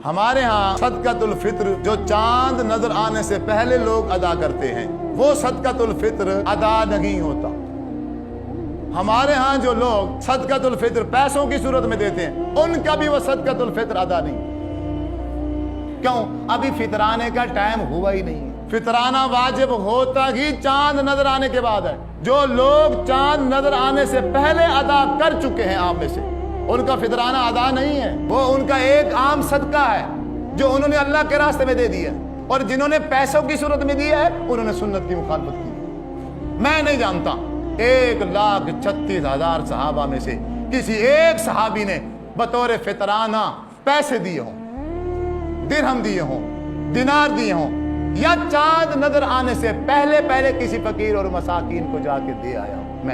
ہمارے ہاں صدقۃ الفطر جو چاند نظر آنے سے پہلے لوگ ادا کرتے ہیں وہ صدقۃ الفطر ادا نہیں ہوتا۔ ہمارے ہاں جو لوگ صدقۃ الفطر پیسوں کی صورت میں دیتے ہیں ان کا بھی وہ صدقۃ الفطر ادا نہیں۔ کیوں؟ ابھی فطرانے کا ٹائم ہوا ہی نہیں۔ فطرانہ واجب ہوتا ہی چاند نظر آنے کے بعد ہے۔ جو لوگ چاند نظر آنے سے پہلے ادا کر چکے ہیں آپ میں سے، ان کا فطرانہ ادا نہیں ہے، وہ ان کا ایک عام صدقہ ہے جو انہوں نے اللہ کے راستے میں دے دیا، اور جنہوں نے پیسوں کی صورت میں دیا ہے انہوں نے سنت کی مخالفت کی۔ میں نہیں جانتا 1,36,000 صحابہ میں سے کسی ایک صحابی نے بطور فطرانہ پیسے دیے ہوں، درہم دیے ہوں، دینار دیے ہوں، یا چاند نظر آنے سے پہلے کسی فقیر اور مساکین کو جا کے دے آیا ہوں۔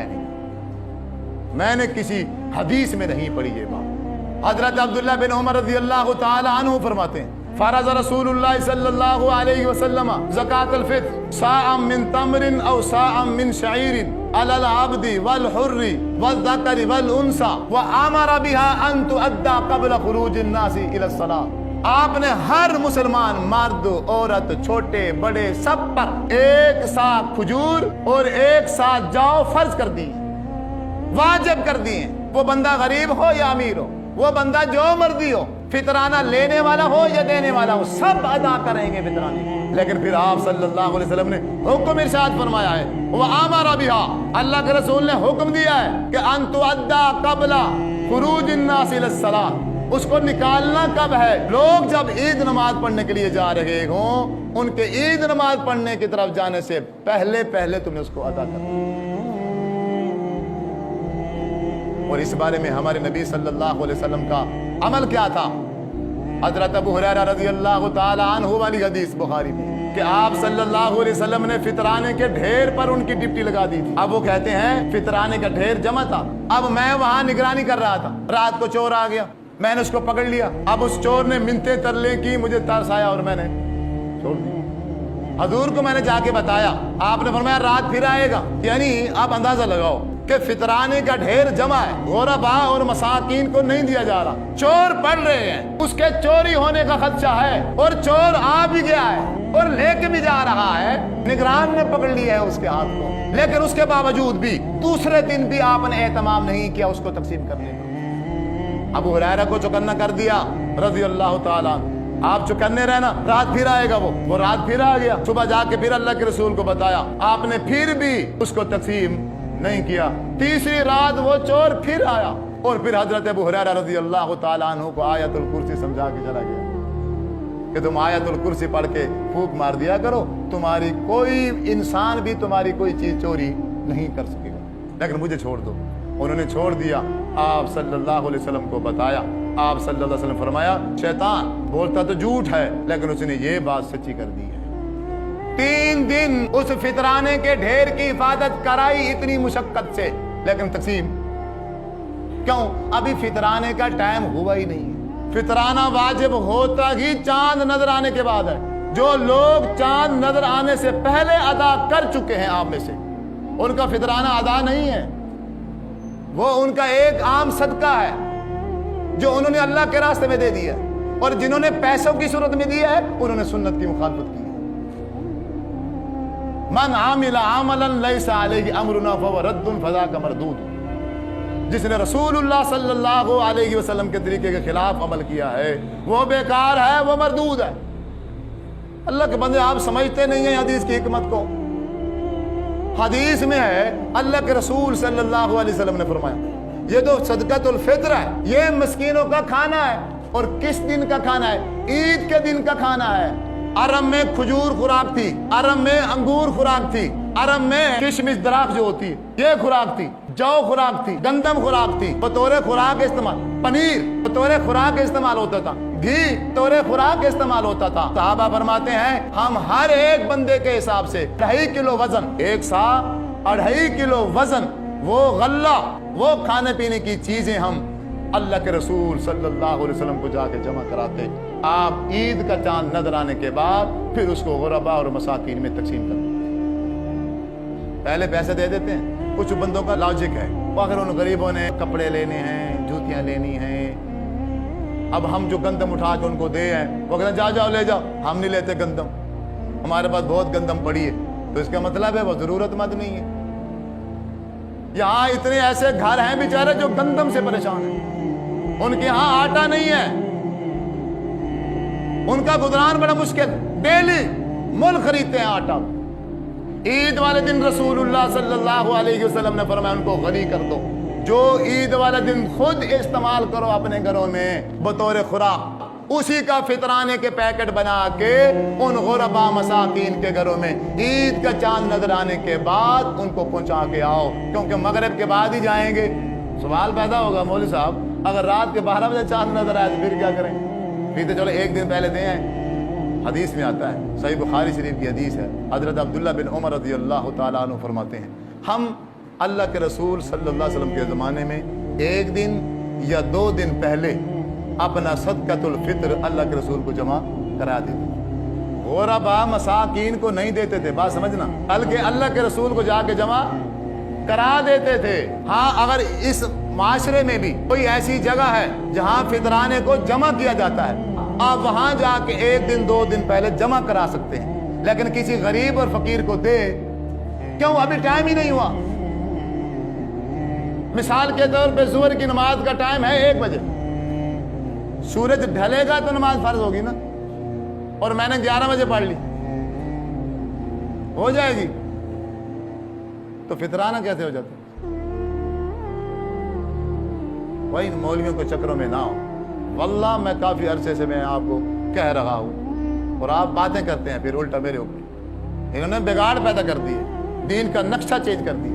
میں نے کسی حدیث میں نہیں پڑھی یہ بات۔ حضرت عبداللہ بن عمر رضی اللہ تعالی عنہ فرماتے ہیں فرض رسول اللہ صلی اللہ علیہ وسلم زکاة الفطر صاعا من تمر او صاعا من شعیر علی العبد والحر والذکر والانثى وامر بها ان تؤدى قبل خروج الناس الى الصلاة۔ آپ نے ہر مسلمان مرد عورت چھوٹے بڑے سب پر ایک سا کھجور اور ایک سا جو فرض کر دی، واجب کر دیے۔ وہ بندہ غریب ہو یا امیر ہو، وہ بندہ جو مرضی ہو، فطرانہ لینے والا ہو یا دینے والا ہو، سب ادا کریں گے فطرانے۔ لیکن پھر آپ صلی اللہ علیہ وسلم نے حکم ارشاد فرمایا ہے، وَآمَرَ بِهَا، اللہ کے رسول نے حکم دیا ہے کہ أَن تُؤَدَّى قَبْلَ خُرُوجِ النَّاسِ إِلَى الصَّلَاةِ۔ اس کو نکالنا کب ہے؟ لوگ جب عید نماز پڑھنے کے لیے جا رہے ہوں، ان کے عید نماز پڑھنے کی طرف جانے سے پہلے تم نے اس کو ادا کرنا۔ اور اس بارے میں ہمارے نبی صلی اللہ علیہ وسلم کا عمل کیا تھا؟ حضرت ابو ہریرہ رضی اللہ تعالی عنہ والی حدیث بخاری میں کہ آپ صلی اللہ علیہ وسلم نے فطرانے کے ڈھیر پر ان کی ڈپٹی لگا دی تھی۔ اب وہ کہتے ہیں فطرانے کا ڈھیر جمع تھا، اب میں وہاں نگرانی کر رہا تھا، رات کو چور آ گیا، میں نے اس کو پکڑ لیا، اب اس چور نے منتیں ترلے کی، مجھے ترس آیا اور میں نے چھوڑ دیا۔ حضور کو میں نے جا کے بتایا، آپ نے فرمایا رات پھر آئے گا، یعنی آپ اندازہ لگاؤ کہ فطرانے کا ڈھیر جمع ہے، غرباء اور مساکین کو نہیں دیا جا رہا، چور پڑھ رہے ہیں، اس کے چوری ہونے کا خدشہ ہے، اور چور آ بھی گیا ہے اور لے کے بھی جا رہا ہے، نگران نے پکڑ لیا ہے اس کے ہاتھ کو، لیکن اس کے باوجود بھی دوسرے دن بھی آپ نے اہتمام نہیں کیا اس کو تقسیم کرنے کا۔ ابو ہریرہ کو چوکنا کر دیا رضی اللہ تعالیٰ، آپ چوکنے رہنا، رات پھر آئے گا، وہ رات پھر آ گیا، صبح جا کے پھر اللہ کے رسول کو بتایا، آپ نے پھر بھی اس کو تقسیم نہیں کیا۔ تیسری رات وہ چور پھر آیا اور پھر حضرت ابو ہریرہ رضی اللہ تعالیٰ عنہ کو آیت الکرسی سمجھا کے چلا گیا کہ تم آیت الکرسی پڑھ کے پھونک مار دیا کرو، تمہاری کوئی انسان بھی تمہاری کوئی چیز چوری نہیں کر سکے گا، لیکن مجھے چھوڑ دو۔ انہوں نے چھوڑ دیا، آپ صلی اللہ علیہ وسلم کو بتایا، آپ صلی اللہ علیہ وسلم فرمایا شیطان بولتا تو جھوٹ ہے لیکن اس نے یہ بات سچی کر دی ہے۔ 3 دن اس فطرانے کے ڈھیر کی حفاظت کرائی اتنی مشقت سے، لیکن تقسیم کیوں؟ ابھی فطرانے کا ٹائم ہوا ہی نہیں ہے۔ فطرانہ واجب ہوتا ہی چاند نظر آنے کے بعد ہے۔ جو لوگ چاند نظر آنے سے پہلے ادا کر چکے ہیں آپ میں سے، ان کا فطرانہ ادا نہیں ہے، وہ ان کا ایک عام صدقہ ہے جو انہوں نے اللہ کے راستے میں دے دیا، اور جنہوں نے پیسوں کی صورت میں دیا ہے انہوں نے سنت کی مخالفت کی۔ من عامل عملا لیس علیہ امرنا فهو رد فذاک مردود۔ جس نے رسول اللہ صلی اللہ علیہ وسلم کے طریقے کے خلاف عمل کیا ہے وہ بیکار ہے، وہ مردود ہے۔ اللہ کے بندے آپ سمجھتے نہیں ہیں حدیث کی حکمت کو۔ حدیث میں ہے اللہ کے رسول صلی اللہ علیہ وسلم نے فرمایا یہ تو صدقۃ الفطر ہے، یہ مسکینوں کا کھانا ہے، اور کس دن کا کھانا ہے؟ عید کے دن کا کھانا ہے۔ عرب میں کھجور خوراک تھی، عرب میں انگور خوراک تھی، عرب میں کشمش درخت جو ہوتی ہے یہ خوراک تھی، جو خوراک تھی، گندم خوراک تھی، بطور خوراک استعمال، پنیر بطور خوراک استعمال ہوتا تھا، گھی بطور خوراک استعمال ہوتا تھا۔ صحابہ فرماتے ہیں ہم ہر ایک بندے کے حساب سے 2.5 کلو وزن، 1 سا 2.5 کلو وزن، وہ غلہ، وہ کھانے پینے کی چیزیں ہم اللہ کے رسول صلی اللہ علیہ وسلم کو جا کے جمع کراتے۔ آپ عید کا چاند نظر آنے کے بعد پھر اس کو غرباء اور مساکین میں تقسیم کرتے ہیں۔ پہلے پیسے دے دیتے ہیں، کچھ بندوں کا لاجک ہے، وہ اگر ان غریبوں نے کپڑے لینے ہیں، جوتیاں لینی ہیں، اب ہم جو گندم اٹھا کے ان کو دے ہیں وہ کہتے ہیں جاؤ جاؤ لے جاؤ، ہم نہیں لیتے گندم، ہمارے پاس بہت گندم پڑی ہے، تو اس کا مطلب ہے وہ ضرورت مند نہیں ہے۔ یہاں اتنے ایسے گھر ہیں بیچارے جو گندم سے پریشان ہیں، ان کے ہاں آٹا نہیں ہے، ان کا گزران بڑا مشکل، ڈیلی مول خریدتے ہیں آٹا۔ عید والے دن رسول اللہ صلی اللہ علیہ وسلم نے فرمایا ان کو غنی کر دو، جو عید والے دن خود استعمال کرو اپنے گھروں میں بطور خوراک، اسی کا فطرانے کے پیکٹ بنا کے ان غربا مساکین کے گھروں میں عید کا چاند نظر آنے کے بعد ان کو پہنچا کے آؤ، کیونکہ مغرب کے بعد ہی جائیں گے۔ سوال پیدا ہوگا مولوی صاحب اگر رات کے 12 بجے چاند نظر آئے تو پھر کیا کریں؟ پھر تو چلو ایک دن پہلے دیں آئیں۔ حدیث میں آتا ہے، صحیح بخاری شریف کی حدیث ہے، حضرت عبداللہ بن عمر رضی اللہ تعالیٰ عنہ فرماتے ہیں ہم اللہ کے رسول صلی اللہ علیہ وسلم کے زمانے میں ایک دن یا 2 دن پہلے اپنا صدقۃ الفطر اللہ کے رسول کو جمع کرا دیتے، غربا مساکین کو نہیں دیتے تھے، بات سمجھنا، بلکہ اللہ کے رسول کو جا کے جمع کرا دیتے تھے۔ ہاں اگر اس معاشرے میں بھی کوئی ایسی جگہ ہے جہاں فطرانے کو جمع کیا جاتا ہے، آپ وہاں جا کے 1 دن 2 دن پہلے جمع کرا سکتے ہیں، لیکن کسی غریب اور فقیر کو دے کیوں؟ ابھی ٹائم ہی نہیں ہوا۔ مثال کے طور پہ ظہر کی نماز کا ٹائم ہے 1 بجے، سورج ڈھلے گا تو نماز فرض ہوگی نا، اور میں نے 11 بجے پڑھ لی، ہو جائے گی؟ تو فطرانہ کیسے ہو جاتا؟ وہی مولویوں کے چکروں میں نہ ہو۔ واللہ میں کافی عرصے سے میں آپ کو کہہ رہا ہوں، اور آپ باتیں کرتے ہیں پھر الٹا میرے اوپر، انہوں نے بگاڑ پیدا کر دی ہے، دین کا نقشہ چینج کر دیا۔